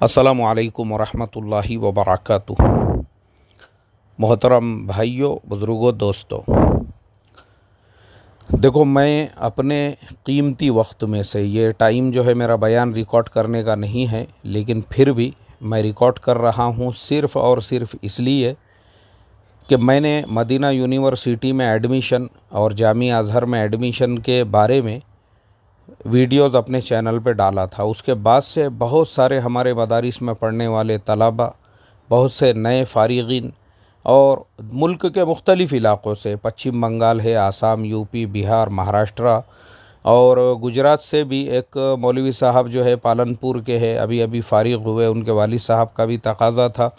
अस्सलामु अलैकुम वरहमतुल्लाहि वबरकातुहू। मोहतरम भाइयों, बुज़ुर्गों, दोस्तों, देखो मैं अपने कीमती वक्त में से ये टाइम जो है मेरा बयान रिकॉर्ड करने का नहीं है, लेकिन फिर भी मैं रिकॉर्ड कर रहा हूँ सिर्फ़ और सिर्फ इसलिए कि मैंने मदीना यूनिवर्सिटी में एडमिशन और जामिया अज़हर में एडमिशन के बारे में वीडियोज़ अपने चैनल पे डाला था। उसके बाद से बहुत सारे हमारे मदारिस में पढ़ने वाले तलबा, बहुत से नए फ़ारिग़ीन और मुल्क के मुख्तलिफ़ इलाक़ों से, पश्चिम बंगाल है, आसाम, यूपी, बिहार, महाराष्ट्र और गुजरात से भी एक मौलवी साहब जो है पालनपुर के हैं, अभी अभी फ़ारिग़ हुए, उनके वालिद साहब का भी तकाज़ा था।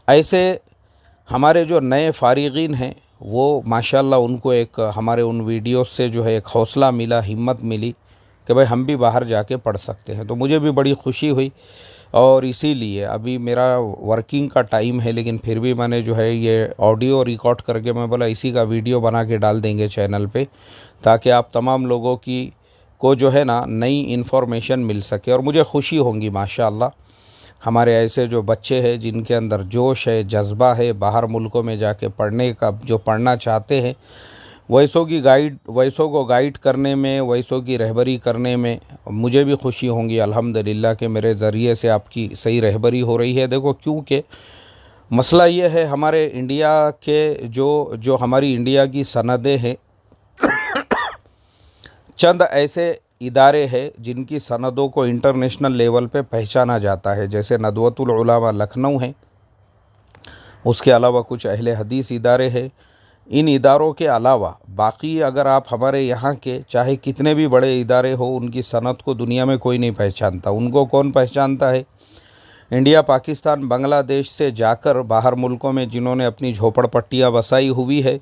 ऐसे हमारे जो नए फ़ारिग़ीन हैं वो माशाअल्लाह उनको एक हमारे उन वीडियो से जो है एक हौसला मिला, हिम्मत मिली कि भाई हम भी बाहर जाके पढ़ सकते हैं। तो मुझे भी बड़ी खुशी हुई और इसीलिए अभी मेरा वर्किंग का टाइम है, लेकिन फिर भी मैंने जो है ये ऑडियो रिकॉर्ड करके मैं बोला इसी का वीडियो बना के डाल देंगे चैनल पे, ताकि आप तमाम लोगों की को जो है ना नई इन्फॉर्मेशन मिल सके और मुझे खुशी होंगी माशाअल्लाह। हमारे ऐसे जो बच्चे हैं जिनके अंदर जोश है, जज्बा है, बाहर मुल्कों में जाके पढ़ने का, जो पढ़ना चाहते हैं, वैसों को गाइड करने में, वैसों की रहबरी करने में मुझे भी खुशी होंगी अल्हम्दुलिल्लाह कि मेरे ज़रिए से आपकी सही रहबरी हो रही है। देखो, क्योंकि मसला ये है हमारे इंडिया के जो जो हमारी इंडिया की सनदें हैं, चंद ऐसे इदारे हैं जिनकी सनदों को इंटरनेशनल लेवल पे पहचाना जाता है, जैसे नदवतुल उलमा लखनऊ है, उसके अलावा कुछ अहले हदीस इदारे हैं। इन इदारों के अलावा बाकी अगर आप हमारे यहाँ के चाहे कितने भी बड़े इदारे हो, उनकी सनद को दुनिया में कोई नहीं पहचानता। उनको कौन पहचानता है? इंडिया, पाकिस्तान, बांग्लादेश से जाकर बाहर मुल्कों में जिन्होंने अपनी झोपड़पट्टियाँ बसाई हुई है,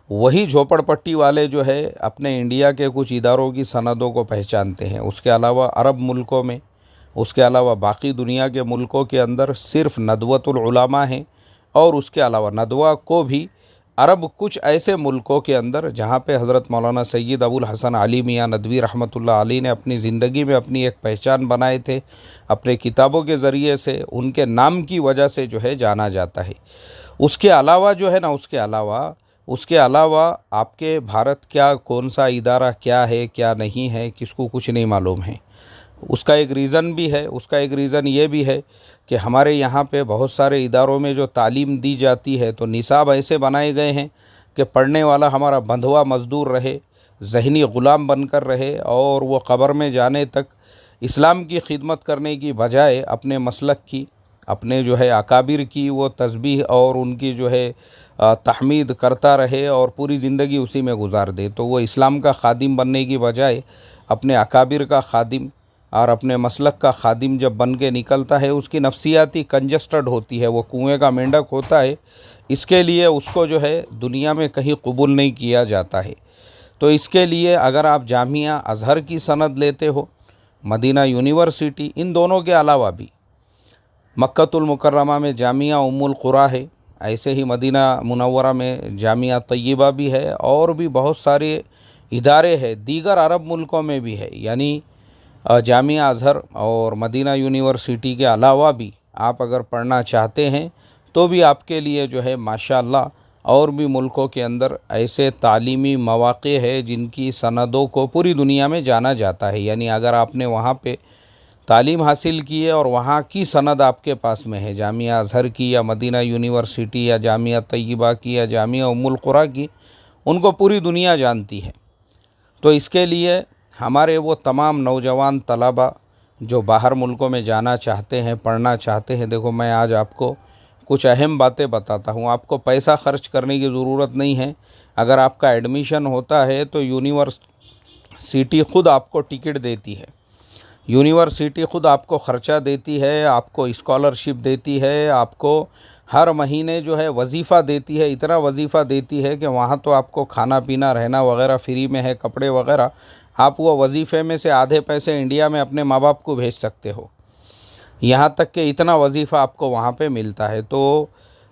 वही झोपड़पट्टी वाले जो है अपने इंडिया के कुछ इदारों की सनदों को पहचानते हैं। उसके अलावा अरब मुल्कों में, उसके अलावा बाकी दुनिया के मुल्कों के अंदर सिर्फ़ नदवतुल उलमा है। और उसके अलावा नदवा को भी अरब कुछ ऐसे मुल्कों के अंदर जहाँ पे हज़रत मौलाना सैयद अबुल हसन अली मियाँ नदवी रहमतुल्लाह अलैह ने अपनी ज़िंदगी में अपनी एक पहचान बनाए थे, अपने किताबों के ज़रिए से, उनके नाम की वजह से जो है जाना जाता है। उसके अलावा जो है ना, उसके अलावा आपके भारत क्या, कौन सा इदारा क्या है क्या नहीं है, किसको कुछ नहीं मालूम है। उसका एक रीज़न भी है, उसका एक रीज़न ये भी है कि हमारे यहाँ पे बहुत सारे इदारों में जो तालीम दी जाती है, तो निसाब ऐसे बनाए गए हैं कि पढ़ने वाला हमारा बंधुआ मज़दूर रहे, ज़हनी ग़ुलाम बनकर रहे और वो क़ब्र में जाने तक इस्लाम की खिदमत करने की बजाय अपने मसलक की, अपने जो है अकाबिर की वो तस्बीह और उनकी जो है तहमीद करता रहे और पूरी ज़िंदगी उसी में गुजार दे। तो वो इस्लाम का खादिम बनने की बजाय अपने अकाबिर का खादिम और अपने मसलक का खादिम जब बन के निकलता है, उसकी नफ्सियाती कंजस्टेड होती है, वो कुएं का मेंढक होता है। इसके लिए उसको जो है दुनिया में कहीं कबूल नहीं किया जाता है। तो इसके लिए अगर आप जामिया अज़हर की सनद लेते हो, मदीना यूनिवर्सिटी, इन दोनों के अलावा भी मक्कतुल मुकर्रमा में जामिया उम्मुल क़ुरा है, ऐसे ही मदीना मुनव्वरा में जामिया तय्यबा भी है और भी बहुत सारे इदारे हैं, दीगर अरब मुल्कों में भी है। यानी जामिया अज़हर और मदीना यूनिवर्सिटी के अलावा भी आप अगर पढ़ना चाहते हैं तो भी आपके लिए जो है माशाअल्लाह और भी मुल्कों के अंदर ऐसे तालीमी मौक़े हैं जिनकी सनदों को पूरी दुनिया में जाना जाता है। यानी अगर आपने वहाँ पे तालीम हासिल की है और वहाँ की सनद आपके पास में है, जामिया अज़हर की या मदीना यूनिवर्सिटी या जामिया तय्यबा की या जामिया उम्मुल क़ुरा की, उनको पूरी दुनिया जानती है। तो इसके लिए हमारे वो तमाम नौजवान तलबा जो बाहर मुल्कों में जाना चाहते हैं, पढ़ना चाहते हैं, देखो मैं आज आपको कुछ अहम बातें बताता हूँ। आपको पैसा ख़र्च करने की ज़रूरत नहीं है। अगर आपका एडमिशन होता है तो यूनिवर्सिटी ख़ुद आपको टिकट देती है, यूनिवर्सिटी ख़ुद आपको ख़र्चा देती है, आपको स्कॉलरशिप देती है, आपको हर महीने जो है वजीफ़ा देती है। इतना वजीफ़ा देती है कि वहाँ तो आपको खाना पीना रहना वगैरह फ्री में है, कपड़े वगैरह। आप वो वजीफ़े में से आधे पैसे इंडिया में अपने माँ बाप को भेज सकते हो, यहाँ तक कि इतना वजीफ़ा आपको वहाँ पे मिलता है। तो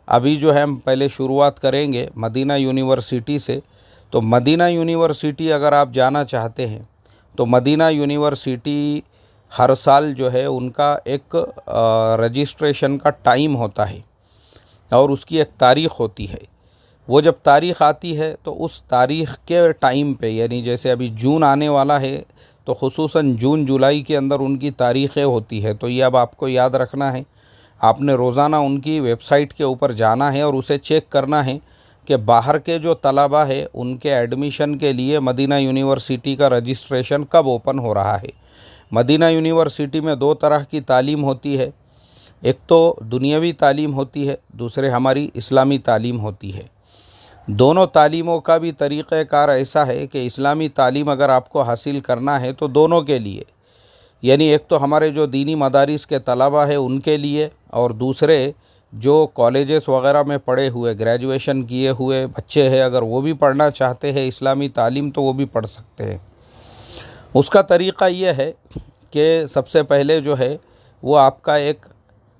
अभी जो है हम पहले शुरुआत करेंगे मदीना यूनिवर्सिटी से। तो मदीना यूनिवर्सिटी अगर आप जाना चाहते हैं तो मदीना यूनिवर्सिटी हर साल जो है उनका एक रजिस्ट्रेशन का टाइम होता है और उसकी एक तारीख़ होती है। वो जब तारीख़ आती है तो उस तारीख़ के टाइम पे, यानी जैसे अभी जून आने वाला है तो ख़ुसूसन जून जुलाई के अंदर उनकी तारीख़ें होती है। तो ये अब आपको याद रखना है, आपने रोज़ाना उनकी वेबसाइट के ऊपर जाना है और उसे चेक करना है कि बाहर के जो तलबा है उनके एडमिशन के लिए मदीना यूनिवर्सिटी का रजिस्ट्रेशन कब ओपन हो रहा है। मदीना यूनिवर्सिटी में दो तरह की तालीम होती है, एक तो दुनियावी तालीम होती है, दूसरे हमारी इस्लामी तालीम होती है। दोनों तालीमों का भी तरीक़ाकार ऐसा है कि इस्लामी तालीम अगर आपको हासिल करना है तो दोनों के लिए, यानी एक तो हमारे जो दीनी मदारिस के तलबा है उनके लिए, और दूसरे जो कॉलेजेस वग़ैरह में पढ़े हुए ग्रेजुएशन किए हुए बच्चे हैं अगर वो भी पढ़ना चाहते हैं इस्लामी तालीम तो वो भी पढ़ सकते हैं। उसका तरीक़ा ये है कि सबसे पहले जो है वो आपका एक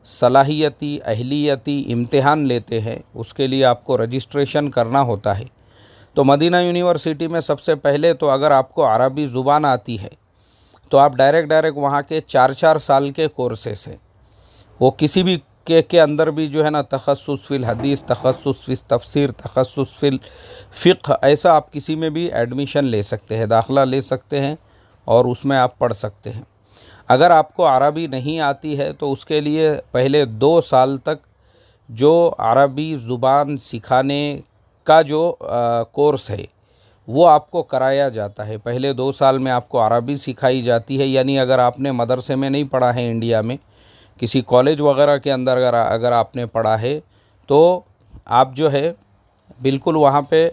सलाहियती अहलियती इम्तिहान लेते हैं, उसके लिए आपको रजिस्ट्रेशन करना होता है। तो मदीना यूनिवर्सिटी में सबसे पहले तो अगर आपको अरबी ज़ुबान आती है तो आप डायरेक्ट वहाँ के 4-4 साल के कोर्सेस हैं, वो किसी भी के अंदर भी जो है ना तखस्सुस फिल हदीस, तखस्सुस फिल तफसीर, तखस्सुस फिल फ़िक़्ह, ऐसा आप किसी में भी एडमिशन ले सकते हैं, दाखिला ले सकते हैं और उसमें आप पढ़ सकते हैं। अगर आपको अरबी नहीं आती है तो उसके लिए पहले 2 साल तक जो अरबी ज़ुबान सिखाने का जो कोर्स है वो आपको कराया जाता है। पहले 2 साल में आपको अरबी सिखाई जाती है, यानी अगर आपने मदरसे में नहीं पढ़ा है इंडिया में, किसी कॉलेज वगैरह के अंदर अगर आपने पढ़ा है तो आप जो है बिल्कुल वहाँ पे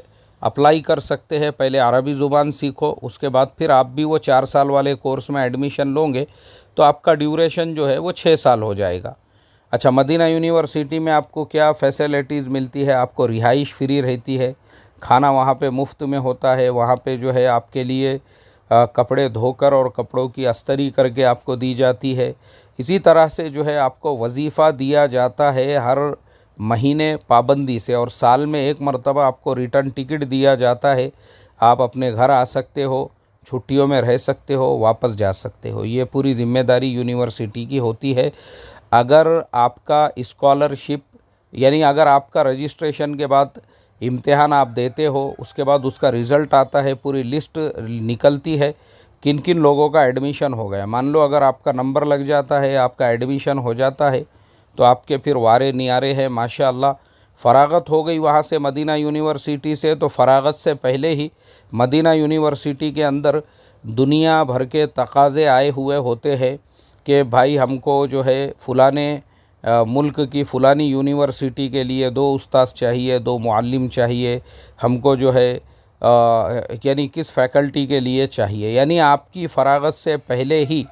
अप्लाई कर सकते हैं। पहले अरबी ज़ुबान सीखो, उसके बाद फिर आप भी वो 4 साल वाले कोर्स में एडमिशन लोगे तो आपका ड्यूरेशन जो है वो 6 साल हो जाएगा। अच्छा, मदीना यूनिवर्सिटी में आपको क्या फ़ैसिलिटीज़ मिलती है? आपको रिहाइश फ्री रहती है, खाना वहाँ पे मुफ्त में होता है, वहाँ पे जो है आपके लिए कपड़े धोकर और कपड़ों की अस्तरी करके आपको दी जाती है। इसी तरह से जो है आपको वजीफ़ा दिया जाता है हर महीने पाबंदी से, और साल में एक मरतबा आपको रिटर्न टिकट दिया जाता है। आप अपने घर आ सकते हो, छुट्टियों में रह सकते हो, वापस जा सकते हो। ये पूरी ज़िम्मेदारी यूनिवर्सिटी की होती है। अगर आपका स्कॉलरशिप, यानी अगर आपका रजिस्ट्रेशन के बाद इम्तिहान आप देते हो, उसके बाद उसका रिज़ल्ट आता है, पूरी लिस्ट निकलती है किन किन लोगों का एडमिशन हो गया। मान लो अगर आपका नंबर लग जाता है, आपका एडमिशन हो जाता है तो आपके फिर वारे नियारे हैं, माशाअल्लाह। फ़रागत हो गई वहाँ से मदीना यूनिवर्सिटी से, तो फ़रागत से पहले ही मदीना यूनिवर्सिटी के अंदर दुनिया भर के तकाज़े आए हुए होते हैं कि भाई हमको जो है फ़लाने मुल्क की फ़लानी यूनिवर्सिटी के लिए 2 उस्ताद चाहिए, 2 मुअल्लिम चाहिए, हमको जो है यानी किस फैकल्टी के लिए चाहिए। यानी आपकी फ़रागत से पहले ही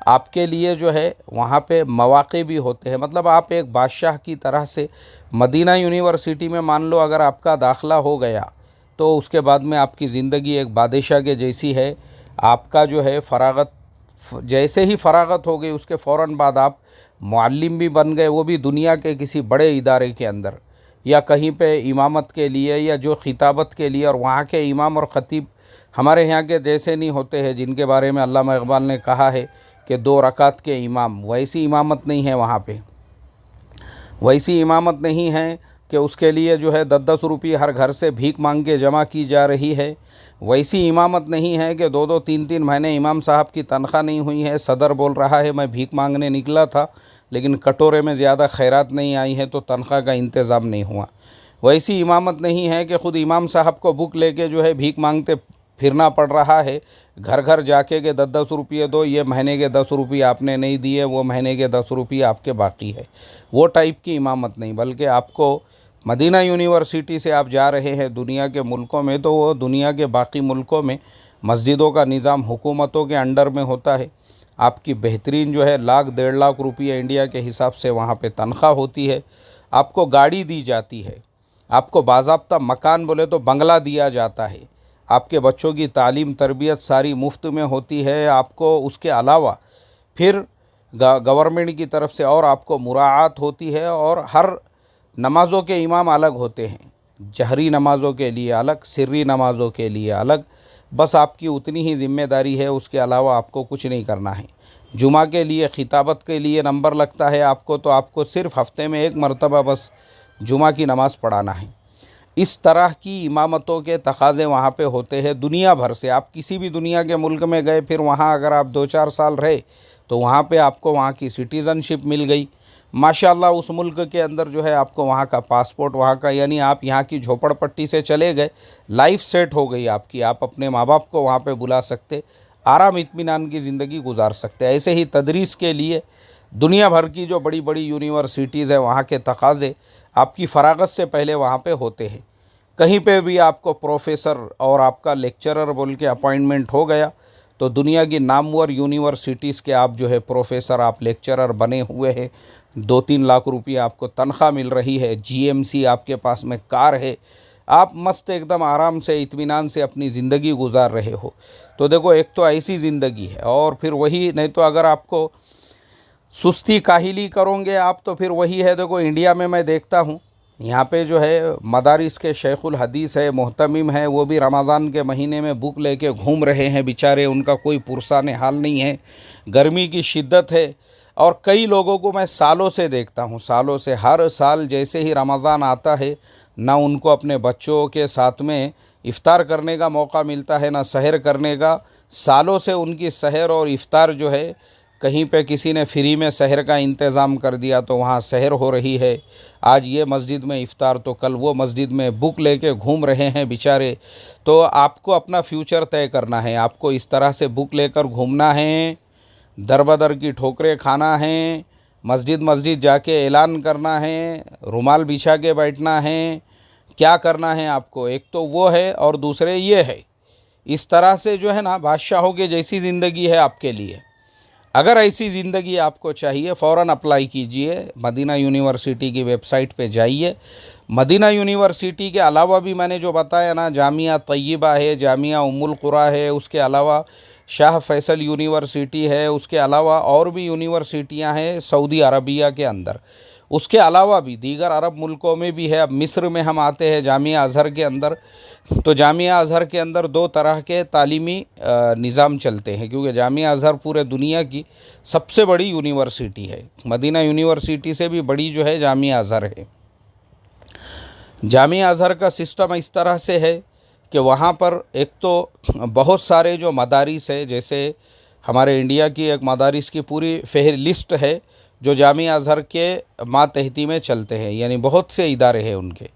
आपके लिए जो है वहाँ पे मौक़े भी होते हैं। मतलब आप एक बादशाह की तरह से मदीना यूनिवर्सिटी में, मान लो अगर आपका दाखिला हो गया तो उसके बाद में आपकी ज़िंदगी एक बादशाह के जैसी है। आपका जो है फ़रागत, जैसे ही फ़रागत हो गई उसके फ़ौरन बाद आप मुअल्लिम भी बन गए, वो भी दुनिया के किसी बड़े इदारे के अंदर, या कहीं पे इमामत के लिए या जो खिताबत के लिए। और वहाँ के इमाम और ख़तीब हमारे यहाँ के जैसे नहीं होते हैं जिनके बारे में अल्लामा इक़बाल ने कहा है कि 2 रकात के इमाम, वैसी इमामत नहीं है वहाँ पे। वैसी इमामत नहीं है कि उसके लिए जो है 10-10 रुपये हर घर से भीख मांग के जमा की जा रही है। वैसी इमामत नहीं है कि 2-2 3-3 महीने इमाम साहब की तनख्वाह नहीं हुई है, सदर बोल रहा है मैं भीख मांगने निकला था लेकिन कटोरे में ज़्यादा खैरात नहीं आई है तो तनख्वाह का इंतज़ाम नहीं हुआ। वैसी इमामत नहीं है कि ख़ुद इमाम साहब को बुक लेके जो है भीख मांगते फिरना पड़ रहा है, घर घर जाके के 10-10 रुपये दो, ये महीने के 10 रुपये आपने नहीं दिए, वो महीने के 10 रुपये आपके बाकी है। वो टाइप की इमामत नहीं, बल्कि आपको मदीना यूनिवर्सिटी से आप जा रहे हैं दुनिया के मुल्कों में, तो वो दुनिया के बाकी मुल्कों में मस्जिदों का निज़ाम हुकूमतों के अंडर में होता है। आपकी बेहतरीन जो है 1-1.5 लाख रुपये इंडिया के हिसाब से वहाँ पे तनख्वाह होती है। आपको गाड़ी दी जाती है, आपको बाज़ाब्ता मकान बोले तो बंगला दिया जाता है, आपके बच्चों की तालीम तरबियत सारी मुफ्त में होती है। आपको उसके अलावा फिर गवर्नमेंट की तरफ से और आपको मुराआत होती है, और हर नमाज़ों के इमाम अलग होते हैं, जहरी नमाज़ों के लिए अलग, सिर्री नमाज़ों के लिए अलग। बस आपकी उतनी ही ज़िम्मेदारी है, उसके अलावा आपको कुछ नहीं करना है। जुमा के लिए खिताबत के लिए नंबर लगता है आपको, तो आपको सिर्फ़ हफ़्ते में एक मरतबा बस जुमा की नमाज़ पढ़ाना है। इस तरह की इमामतों के तकाज़े वहाँ पे होते हैं दुनिया भर से। आप किसी भी दुनिया के मुल्क में गए, फिर वहाँ अगर आप 2-4 साल रहे तो वहाँ पे आपको वहाँ की सिटीज़नशिप मिल गई, माशाअल्लाह उस मुल्क के अंदर जो है आपको वहाँ का पासपोर्ट, वहाँ का, यानी आप यहाँ की झोपड़पट्टी से चले गए, लाइफ सेट हो गई आपकी, आप अपने माँ बाप को वहाँ पे बुला सकते, आराम इत्मीनान की ज़िंदगी गुजार सकते। ऐसे ही तदरीस के लिए दुनिया भर की जो बड़ी बड़ी यूनिवर्सिटीज़ है वहाँ के तकाज़े आपकी फ़रागत से पहले वहाँ पे होते हैं। कहीं पे भी आपको प्रोफेसर और आपका लेक्चरर बोल के अपॉइंटमेंट हो गया तो दुनिया की नामवर यूनिवर्सिटीज़ के आप जो है प्रोफेसर, आप लेक्चरर बने हुए हैं, 2-3 लाख रुपये आपको तनख्वाह मिल रही है, जीएमसी आपके पास में कार है, आप मस्त एकदम आराम से इत्मीनान से अपनी ज़िंदगी गुजार रहे हो। तो देखो, एक तो ऐसी ज़िंदगी है, और फिर वही, नहीं तो अगर आपको सुस्ती काहिली करोगे आप तो फिर वही है। देखो, इंडिया में मैं देखता हूँ यहाँ पे जो है मदारिस के शेखुल हदीस है, मोहतमिम है, वो भी रमज़ान के महीने में बुक लेके घूम रहे हैं बेचारे, उनका कोई पुरसान हाल नहीं है, गर्मी की शिद्दत है। और कई लोगों को मैं सालों से देखता हूँ, सालों से, हर साल जैसे ही रमज़ान आता है ना उनको अपने बच्चों के साथ में इफ़्तार करने का मौका मिलता है, ना सहर करने का। सालों से उनकी सहर और इफ़्तार जो है, कहीं पे किसी ने फ्री में सहर का इंतज़ाम कर दिया तो वहाँ सहर हो रही है, आज ये मस्जिद में इफ़्तार तो कल वो मस्जिद में, बुक लेके घूम रहे हैं बेचारे। तो आपको अपना फ्यूचर तय करना है, आपको इस तरह से बुक लेकर घूमना है, दर बदर की ठोकरें खाना है, मस्जिद मस्जिद जाके ऐलान करना है, रुमाल बिछा के बैठना है, क्या करना है आपको? एक तो वो है और दूसरे ये है। इस तरह से जो है ना, बादशाहों के जैसी ज़िंदगी है आपके लिए। अगर ऐसी ज़िंदगी आपको चाहिए, फ़ौरन अप्लाई कीजिए, मदीना यूनिवर्सिटी की वेबसाइट पे जाइए। मदीना यूनिवर्सिटी के अलावा भी मैंने जो बताया ना, जामिया तय्यबा है, जामिया उम्मुल कुरा है, उसके अलावा शाह फैसल यूनिवर्सिटी है, उसके अलावा और भी यूनिवर्सिटियां हैं सऊदी अरबिया के अंदर। उसके अलावा भी दीगर अरब मुल्कों में भी है। अब मिस्र में हम आते हैं जामिया अज़हर के अंदर, तो जामिया अज़हर के अंदर 2 तरह के तालीमी निज़ाम चलते हैं, क्योंकि जामिया अज़हर पूरे दुनिया की सबसे बड़ी यूनिवर्सिटी है। मदीना यूनिवर्सिटी से भी बड़ी जो है जामिया अज़हर है। जामिया अज़हर का सिस्टम इस तरह से है कि वहाँ पर एक तो बहुत सारे जो मदारिस है, जैसे हमारे इंडिया की एक मदारिस की पूरी फ़हरिस्त है जो जामिया अज़हर के मातहती में चलते हैं, यानी बहुत से इदारे हैं उनके।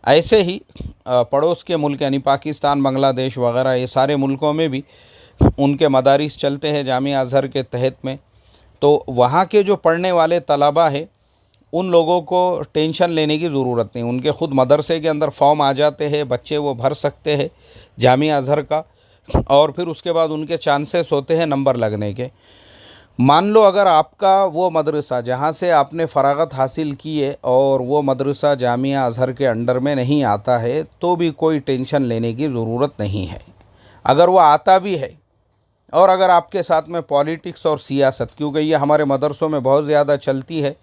ऐसे ही पड़ोस के मुल्क यानी पाकिस्तान, बांग्लादेश वगैरह, ये सारे मुल्कों में भी उनके मदारिस चलते हैं जामिया अज़हर के तहत में। तो वहाँ के जो पढ़ने वाले तलबा है उन लोगों को टेंशन लेने की ज़रूरत नहीं, उनके ख़ुद मदरसे के अंदर फॉर्म आ जाते हैं, बच्चे वो भर सकते हैं जामिया अज़हर का, और फिर उसके बाद उनके चांसेस होते हैं नंबर लगने के। मान लो अगर आपका वो मदरसा जहाँ से आपने फ़रागत हासिल की है और वो मदरसा जामिया अज़हर के अंडर में नहीं आता है, तो भी कोई टेंशन लेने की ज़रूरत नहीं है। अगर वो आता भी है, और अगर आपके साथ में पॉलिटिक्स और सियासत, क्योंकि ये हमारे मदरसों में बहुत ज़्यादा चलती है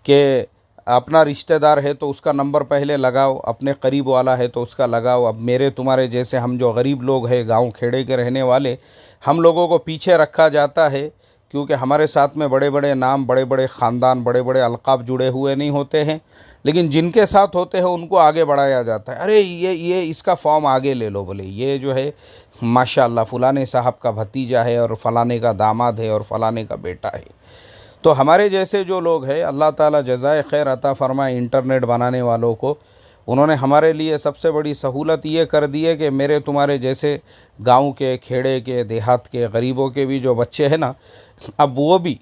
कि अपना रिश्तेदार है तो उसका नंबर पहले लगाओ, अपने करीब वाला है तो उसका लगाओ। अब मेरे तुम्हारे जैसे हम जो गरीब लोग हैं, गांव खेड़े के रहने वाले, हम लोगों को पीछे रखा जाता है, क्योंकि हमारे साथ में बड़े बड़े नाम, बड़े बड़े ख़ानदान, बड़े बड़े अलक़ाब जुड़े हुए नहीं होते हैं। लेकिन जिनके साथ होते हैं उनको आगे बढ़ाया जाता है, अरे ये इसका फॉर्म आगे ले लो, बोले ये जो है माशाअल्लाह फ़लाने साहब का भतीजा है और फ़लाने का दामाद है और फ़लाने का बेटा है। तो हमारे जैसे जो लोग हैं, अल्लाह ताला जज़ाए खैर अता फ़रमाए इंटरनेट बनाने वालों को, उन्होंने हमारे लिए सबसे बड़ी सहूलत ये कर दी है कि मेरे तुम्हारे जैसे गांव के, खेड़े के, देहात के, गरीबों के भी जो बच्चे हैं ना, अब वो भी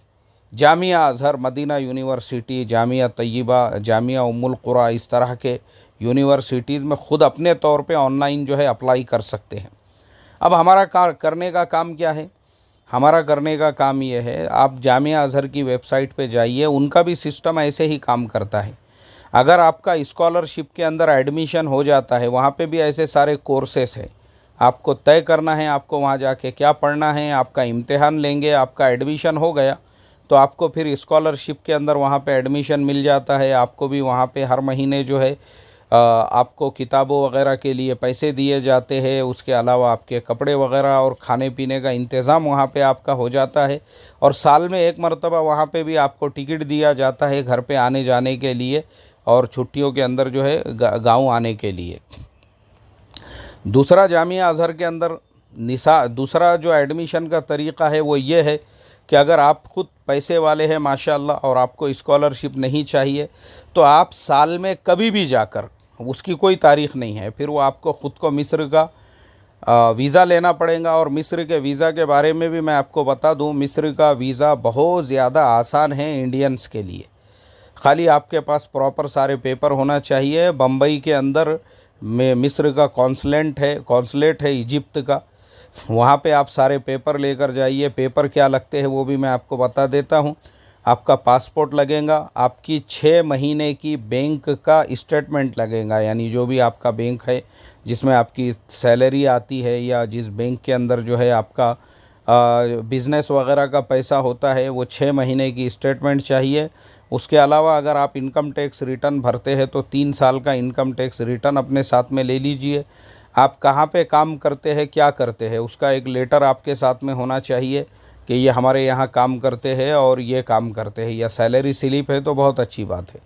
जामिया अज़हर, मदीना यूनिवर्सिटी, जामिया तय्यबा, जामिया उम्मुल कुरा, इस तरह के यूनिवर्सिटीज़ में ख़ुद अपने तौर पे ऑनलाइन जो है अप्लाई कर सकते हैं। अब हमारा करने का काम क्या है? हमारा करने का काम ये है, आप जामिया अज़हर की वेबसाइट पे जाइए, उनका भी सिस्टम ऐसे ही काम करता है। अगर आपका स्कॉलरशिप के अंदर एडमिशन हो जाता है, वहाँ पे भी ऐसे सारे कोर्सेस हैं, आपको तय करना है आपको वहाँ जाके क्या पढ़ना है, आपका इम्तिहान लेंगे, आपका एडमिशन हो गया तो आपको फिर स्कॉलरशिप के अंदर वहाँ पे एडमिशन मिल जाता है। आपको भी वहाँ पे हर महीने जो है आपको किताबों वगैरह के लिए पैसे दिए जाते हैं, उसके अलावा आपके कपड़े वगैरह और खाने पीने का इंतज़ाम वहाँ पे आपका हो जाता है। और साल में एक मरतबा वहाँ पे भी आपको टिकट दिया जाता है घर पे आने जाने के लिए और छुट्टियों के अंदर जो है गाँव आने के लिए। दूसरा जामिया अज़हर के अंदर दूसरा जो एडमिशन का तरीक़ा है वो ये है कि अगर आप ख़ुद पैसे वाले हैं माशाअल्लाह और आपको स्कॉलरशिप नहीं चाहिए तो आप साल में कभी भी जाकर, उसकी कोई तारीख़ नहीं है, फिर वो आपको ख़ुद को मिस्र का वीज़ा लेना पड़ेगा। और मिस्र के वीज़ा के बारे में भी मैं आपको बता दूं, मिस्र का वीज़ा बहुत ज़्यादा आसान है इंडियंस के लिए। खाली आपके पास प्रॉपर सारे पेपर होना चाहिए। बम्बई के अंदर में मिस्र का कॉन्सुलेट है इजिप्ट का, वहाँ पे आप सारे पेपर लेकर जाइए। पेपर क्या लगते हैं वो भी मैं आपको बता देता हूँ। आपका पासपोर्ट लगेगा, आपकी 6 महीने की बैंक का स्टेटमेंट लगेगा, यानी जो भी आपका बैंक है जिसमें आपकी सैलरी आती है या जिस बैंक के अंदर जो है आपका बिज़नेस वगैरह का पैसा होता है, वो 6 महीने की स्टेटमेंट चाहिए। उसके अलावा अगर आप इनकम टैक्स रिटर्न भरते हैं तो 3 साल का इनकम टैक्स रिटर्न अपने साथ में ले लीजिए। आप कहाँ पे काम करते हैं, क्या करते हैं, उसका एक लेटर आपके साथ में होना चाहिए कि ये हमारे यहाँ काम करते हैं और ये काम करते हैं, या सैलरी स्लिप है तो बहुत अच्छी बात है।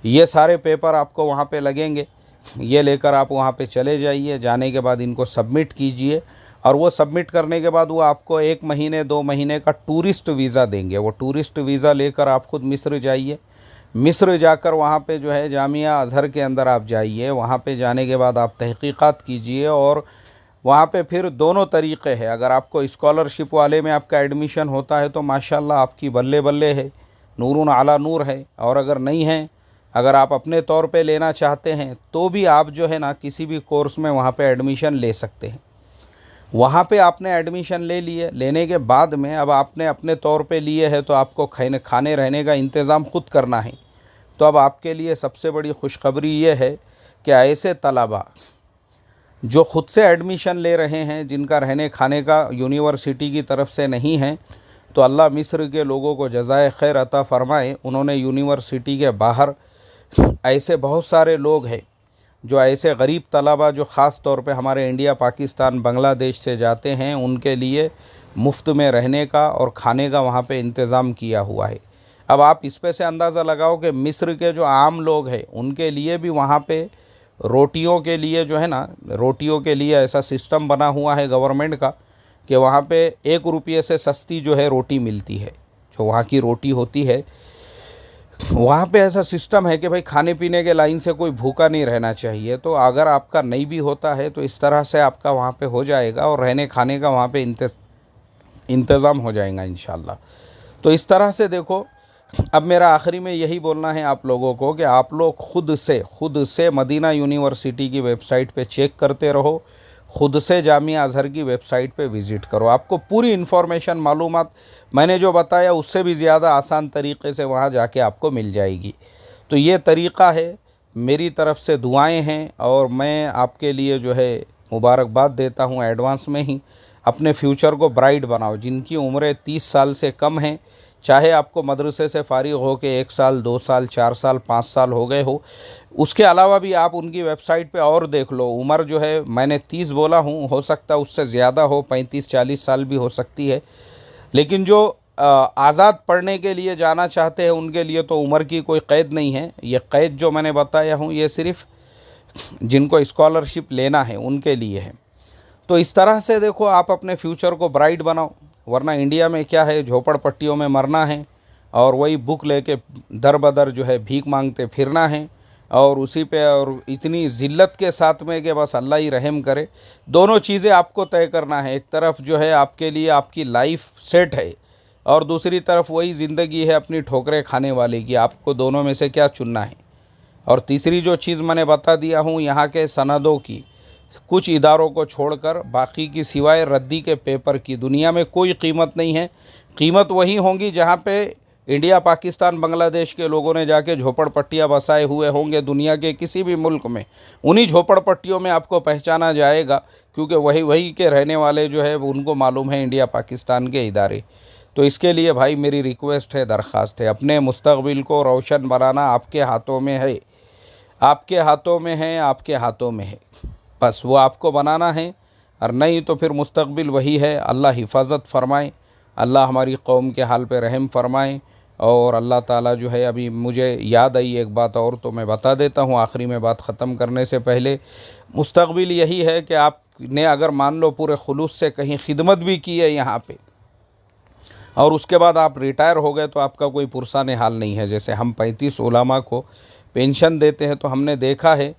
ये सारे पेपर आपको वहाँ पे लगेंगे, ये लेकर आप वहाँ पे चले जाइए। जाने के बाद इनको सबमिट कीजिए और वो सबमिट करने के बाद वो आपको 1 महीने 2 महीने का टूरिस्ट वीज़ा देंगे। वो टूरिस्ट वीज़ा लेकर आप ख़ुद मिस्र जाइए। मिस्र जाकर वहाँ पे जो है जामिया अज़हर के अंदर आप जाइए। वहाँ पे जाने के बाद आप तहक़ीक़ात कीजिए और वहाँ पे फिर दोनों तरीक़े हैं। अगर आपको स्कॉलरशिप वाले में आपका एडमिशन होता है तो माशाअल्लाह आपकी बल्ले बल्ले है, नूरुन अला नूर है। और अगर नहीं है, अगर आप अपने तौर पे लेना चाहते हैं तो भी आप जो है ना किसी भी कोर्स में वहाँ पे एडमिशन ले सकते हैं। वहाँ पे आपने एडमिशन ले लिए, लेने के बाद में अब आपने अपने तौर पे लिए है तो आपको खाने रहने का इंतज़ाम ख़ुद करना है। तो अब आपके लिए सबसे बड़ी खुशखबरी ये है कि ऐसे तलबा जो ख़ुद से एडमिशन ले रहे हैं, जिनका रहने खाने का यूनिवर्सिटी की तरफ से नहीं है, तो अल्लाह मिस्र के लोगों को जज़ाए खैर अता फ़रमाए। उन्होंने यूनिवर्सिटी के बाहर ऐसे बहुत सारे लोग हैं जो ऐसे गरीब तलबा जो ख़ास तौर पे हमारे इंडिया, पाकिस्तान, बांग्लादेश से जाते हैं, उनके लिए मुफ्त में रहने का और खाने का वहाँ पे इंतज़ाम किया हुआ है। अब आप इस पे से अंदाज़ा लगाओ कि मिस्र के जो आम लोग हैं उनके लिए भी वहाँ पे रोटियों के लिए जो है ना, रोटियों के लिए ऐसा सिस्टम बना हुआ है गवर्नमेंट का कि वहाँ पे 1 रुपये से सस्ती जो है रोटी मिलती है। जो वहाँ की रोटी होती है, वहाँ पे ऐसा सिस्टम है कि भाई खाने पीने के लाइन से कोई भूखा नहीं रहना चाहिए। तो अगर आपका नहीं भी होता है तो इस तरह से आपका वहाँ पे हो जाएगा और रहने खाने का वहाँ पे इंतज़ाम हो जाएगा इंशाल्लाह। तो इस तरह से देखो, अब मेरा आखिरी में यही बोलना है आप लोगों को कि आप लोग खुद से मदीना यूनिवर्सिटी की वेबसाइट पे चेक करते रहो, ख़ुद से जामिया अज़हर की वेबसाइट पे विज़िट करो। आपको पूरी इन्फॉर्मेशन, मालूमात मैंने जो बताया उससे भी ज़्यादा आसान तरीक़े से वहाँ जाके आपको मिल जाएगी। तो ये तरीक़ा है, मेरी तरफ़ से दुआएं हैं और मैं आपके लिए जो है मुबारकबाद देता हूँ एडवांस में ही। अपने फ्यूचर को ब्राइट बनाओ। जिनकी उम्रें 30 साल से कम हैं, चाहे आपको मदरसे से फ़ारिग हो के 1 साल 2 साल 4 साल 5 साल हो गए हो, उसके अलावा भी आप उनकी वेबसाइट पे और देख लो। उम्र जो है मैंने 30 बोला हूँ, हो सकता है उससे ज़्यादा हो, 35-40 साल भी हो सकती है। लेकिन जो आज़ाद पढ़ने के लिए जाना चाहते हैं उनके लिए तो उम्र की कोई क़ैद नहीं है। ये क़ैद जो मैंने बताया हूँ ये सिर्फ़ जिनको स्कॉलरशिप लेना है उनके लिए है। तो इस तरह से देखो, आप अपने फ्यूचर को ब्राइट बनाओ, वरना इंडिया में क्या है, झोपड़पट्टियों में मरना है और वही बुक लेके दर बदर जो है भीख मांगते फिरना है और उसी पे और इतनी ज़िल्लत के साथ में कि बस अल्लाह ही रहम करे। दोनों चीज़ें आपको तय करना है। एक तरफ जो है आपके लिए आपकी लाइफ सेट है और दूसरी तरफ वही ज़िंदगी है अपनी ठोकरें खाने वाले की। आपको दोनों में से क्या चुनना है। और तीसरी जो चीज़ मैंने बता दिया हूँ, यहाँ के सनदों की, कुछ इदारों को छोड़कर बाकी की सिवाय रद्दी के पेपर की दुनिया में कोई कीमत नहीं है। कीमत वही होंगी जहाँ पे इंडिया, पाकिस्तान, बांग्लादेश के लोगों ने जाके झोपड़पट्टियाँ बसाए हुए होंगे। दुनिया के किसी भी मुल्क में उन्हीं झोपड़पट्टियों में आपको पहचाना जाएगा, क्योंकि वही के रहने वाले जो है उनको मालूम है इंडिया पाकिस्तान के इदारे। तो इसके लिए भाई मेरी रिक्वेस्ट है, दरख्वास्त है, अपने मुस्तक़बिल को रोशन बनाना आपके हाथों में है। आपके हाथों में है, आपके हाथों में है, बस वो आपको बनाना है। और नहीं तो फिर मुस्तकबिल वही है। अल्लाह हिफाजत फ़रमाए, अल्लाह हमारी कौम के हाल पे रहम फ़रमाए। और अल्लाह ताला जो है, अभी मुझे याद आई एक बात और, तो मैं बता देता हूँ आखिरी में बात ख़त्म करने से पहले। मुस्तकबिल यही है कि आपने अगर मान लो पूरे खुलूस से कहीं खिदमत भी की है यहाँ पे, और उसके बाद आप रिटायर हो गए, तो आपका कोई पुरसाने हाल नहीं है। जैसे हम 35 उलामा को पेंशन देते हैं, तो हमने देखा है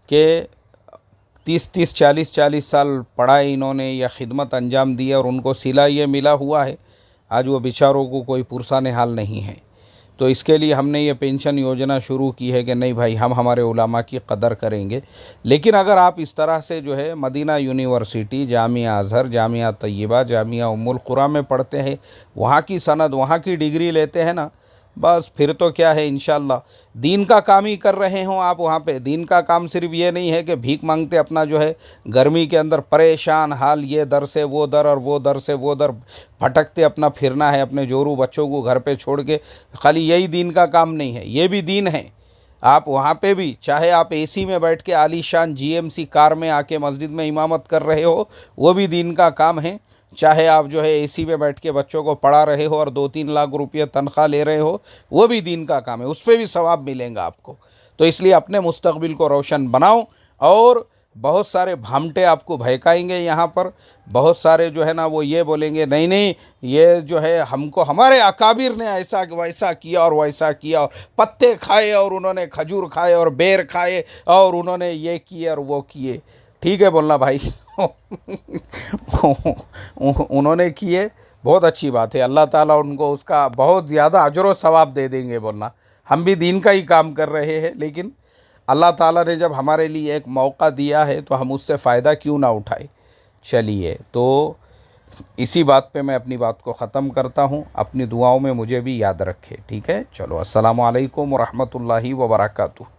कि 30-30, 40-40 साल पढ़ाई इन्होंने या खिदमत अंजाम दी है, और उनको सिला ये मिला हुआ है। आज वो बेचारों को कोई पुरसाने हाल नहीं है। तो इसके लिए हमने ये पेंशन योजना शुरू की है कि नहीं भाई, हम हमारे उलामा की कदर करेंगे। लेकिन अगर आप इस तरह से जो है मदीना यूनिवर्सिटी, जामिया अज़हर, जामिया तय्यबा, जामिया उम्मुल कुरा में पढ़ते हैं, वहाँ की सनद, वहाँ की डिग्री लेते हैं ना, बस फिर तो क्या है, इंशाअल्लाह दीन का काम ही कर रहे हों आप वहाँ पे। दीन का काम सिर्फ ये नहीं है कि भीख मांगते अपना जो है गर्मी के अंदर परेशान हाल, ये दर से वो दर और वो दर से वो दर भटकते अपना फिरना है, अपने जोरू बच्चों को घर पे छोड़ के। खाली यही दीन का काम नहीं है, ये भी दीन है। आप वहाँ पे भी, चाहे आप एसी में बैठ के आलीशान जीएमसी कार में आके मस्जिद में इमामत कर रहे हो, वो भी दीन का काम है। चाहे आप जो है एसी में बैठ के बच्चों को पढ़ा रहे हो और 2-3 लाख रुपये तनख्वाह ले रहे हो, वो भी दीन का काम है, उस पर भी सवाब मिलेगा आपको। तो इसलिए अपने मुस्तकबिल को रोशन बनाओ। और बहुत सारे भामटे आपको भड़काएंगे यहाँ पर, बहुत सारे जो है ना वो ये बोलेंगे नहीं नहीं, ये जो है हमको हमारे अकाबिर ने ऐसा वैसा किया और वैसा किया, और पत्ते खाए और उन्होंने खजूर खाए और बेर खाए और उन्होंने ये किए और वो किए। ठीक है बोलना भाई उन्होंने किए, बहुत अच्छी बात है, अल्लाह ताला उनको उसका बहुत ज़्यादा अजर व सवाब दे देंगे बोलना। हम भी दीन का ही काम कर रहे हैं, लेकिन अल्लाह ताला ने जब हमारे लिए एक मौका दिया है तो हम उससे फ़ायदा क्यों ना उठाए। चलिए, तो इसी बात पे मैं अपनी बात को ख़त्म करता हूँ। अपनी दुआओं में मुझे भी याद रखें, ठीक है। चलो, अस्सलामु अलैकुम व रहमतुल्लाहि व बरकातुहू।